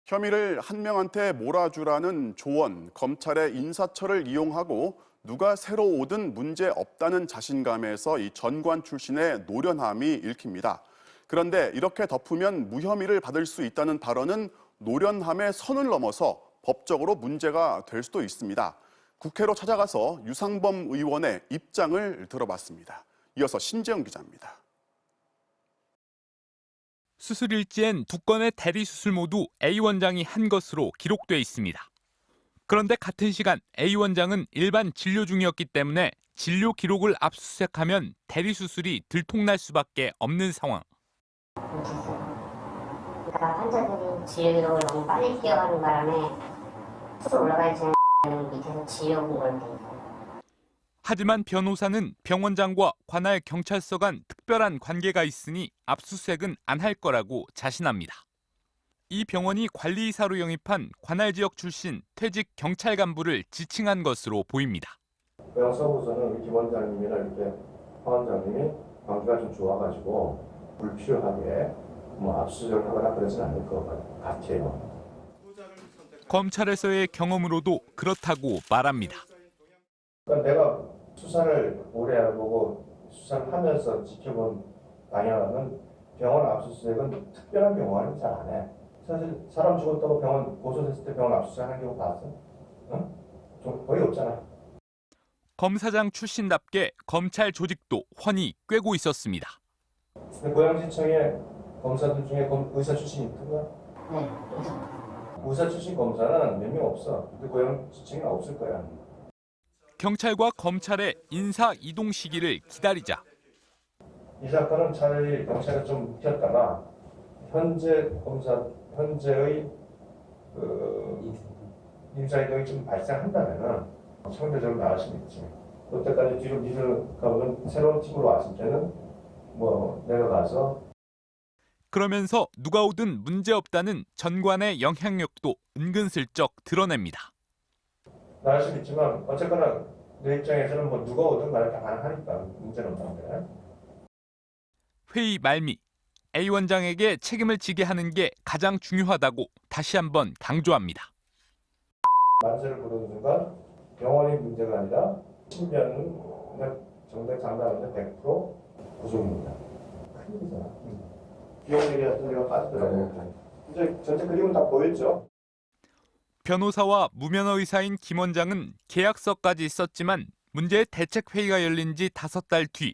혐의를 한 명한테 몰아주라는 조언, 검찰의 인사처를 이용하고 누가 새로 오든 문제 없다는 자신감에서 이 전관 출신의 노련함이 읽힙니다. 그런데 이렇게 덮으면 무혐의를 받을 수 있다는 발언은 노련함의 선을 넘어서 법적으로 문제가 될 수도 있습니다. 국회로 찾아가서 유상범 의원의 입장을 들어봤습니다. 이어서 신재영 기자입니다. 수술 일지엔 두 건의 대리 수술 모두 A 원장이 한 것으로 기록돼 있습니다. 그런데 같은 시간 A 원장은 일반 진료 중이었기 때문에 진료 기록을 압수수색하면 대리 수술이 들통날 수밖에 없는 상황. 그러니까 환자들이 진료 기록을 너무 빨리 뛰어가는 바람에 수술 올라갈 전에 밑에서 진료 공고를 돼 있어요. 하지만 변호사는 병원장과 관할 경찰서 간 특별한 관계가 있으니 압수수색은 안 할 거라고 자신합니다. 이 병원이 관리이사로 영입한 관할 지역 출신 퇴직 경찰 간부를 지칭한 것으로 보입니다. 영서부서는 우리 김 원장님이나 이렇게 하 원장님이 관계가 좀 좋아가지고 불필요하게 압수수색을 하거나 그러진 않을 것 같아요. 검찰에서의 경험으로도 그렇다고 말합니다. 그러니까 내가 수사를 오래 해보고 수사를 하면서 지켜본 방향은 병원 압수수색은 특별한 경우는 잘 안 해. 사실 사람 죽었다고 병원 고소됐을 때 병원 압수수색하는 경우 봤어? 응? 좀 거의 없잖아. 검사장 출신답게 검찰 조직도 훤히 꿰고 있었습니다. 고양시청에 검사들 중에 의사 출신이 있던가? 네, 의사 출신 검사는 몇 명 없어. 근데 고양시청에는 없을 거야. 경찰과 검찰의 인사 이동 시기를 기다리자. 이 사건은 차라리 경찰에 좀 묵혔다가 현재의 인사 이동이 좀 발생한다면은 상대적으로 나을 수 있지. 그때까지 뒤로 가면 새로운 팀으로 왔을 때는 내려가서. 그러면서 누가 오든 문제없다는 전관의 영향력도 은근슬쩍 드러냅니다. 나을 수 있지만 어쨌거나 내 입장에서는 누가 오든 말이 다 가능하니까 문제는 없는데. 회의 말미. A 원장에게 책임을 지게 하는 게 가장 중요하다고 다시 한번 강조합니다. 만세를 부르는 순간 병원이 문제가 아니라 심지어는 정답 장담하는데 100% 구속입니다. 큰일이잖아. 비용일이었던 데가 빠지더라고요. 이제 전체 그림은 다 보였죠. 변호사와 무면허 의사인 김 원장은 계약서까지 썼지만 문제의 대책회의가 열린 지 5달 뒤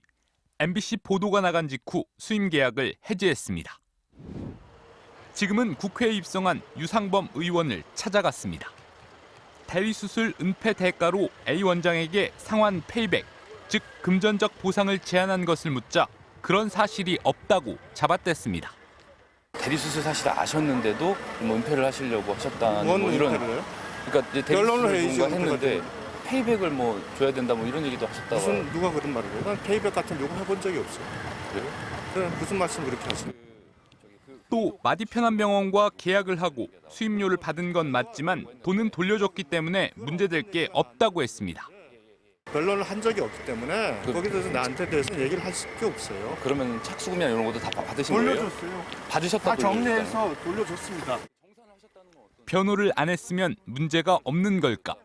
MBC 보도가 나간 직후 수임 계약을 해지했습니다. 지금은 국회에 입성한 유상범 의원을 찾아갔습니다. 대리수술 은폐 대가로 A 원장에게 상환 페이백, 즉 금전적 보상을 제안한 것을 묻자 그런 사실이 없다고 잡아댔습니다. 대리수술 사실 아셨는데도 은폐를 하시려고 하셨다는 이런. 그러니까 이제 대리수술 누가 했는데 페이백을 줘야 된다 이런 얘기도 하셨다고. 누가 그런 말을 해요? 난 페이백 같은 요구 해본 적이 없어요. 그래요? 무슨 말씀 그렇게 하시는? 또 마디편안병원과 계약을 하고 수임료를 받은 건 맞지만 돈은 돌려줬기 때문에 문제될 게 없다고 했습니다. 변론을 한 적이 없기 때문에 거기에 대해서 나한테 대해서 얘기를 할 게 없어요. 그러면 착수금이나 이런 것도 다 받으신 거예요? 돌려줬어요. 받으셨다고. 다 정리해서 돌려줬습니다. 변호를 안 했으면 문제가 없는 걸까?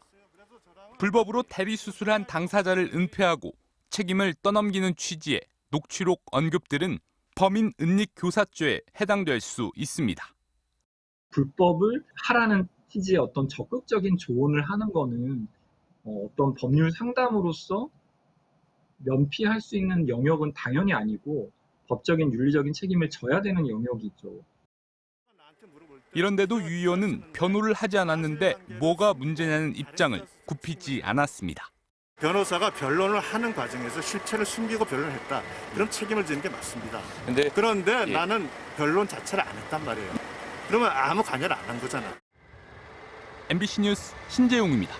불법으로 대리수술한 당사자를 은폐하고 책임을 떠넘기는 취지의 녹취록 언급들은 범인 은닉 교사죄에 해당될 수 있습니다. 불법을 하라는 취지의 어떤 적극적인 조언을 하는 거는 어떤 법률 상담으로서 면피할 수 있는 영역은 당연히 아니고 법적인 윤리적인 책임을 져야 되는 영역이죠. 이런데도 유 의원은 변호를 하지 않았는데 뭐가 문제냐는 입장을 굽히지 않았습니다. 변호사가 변론을 하는 과정에서 실체를 숨기고 변론을 했다. 그럼 책임을 지는 게 맞습니다. 그런데 나는 변론 자체를 안 했단 말이에요. 그러면 아무 관여를 안 한 거잖아. MBC 뉴스 신재용입니다.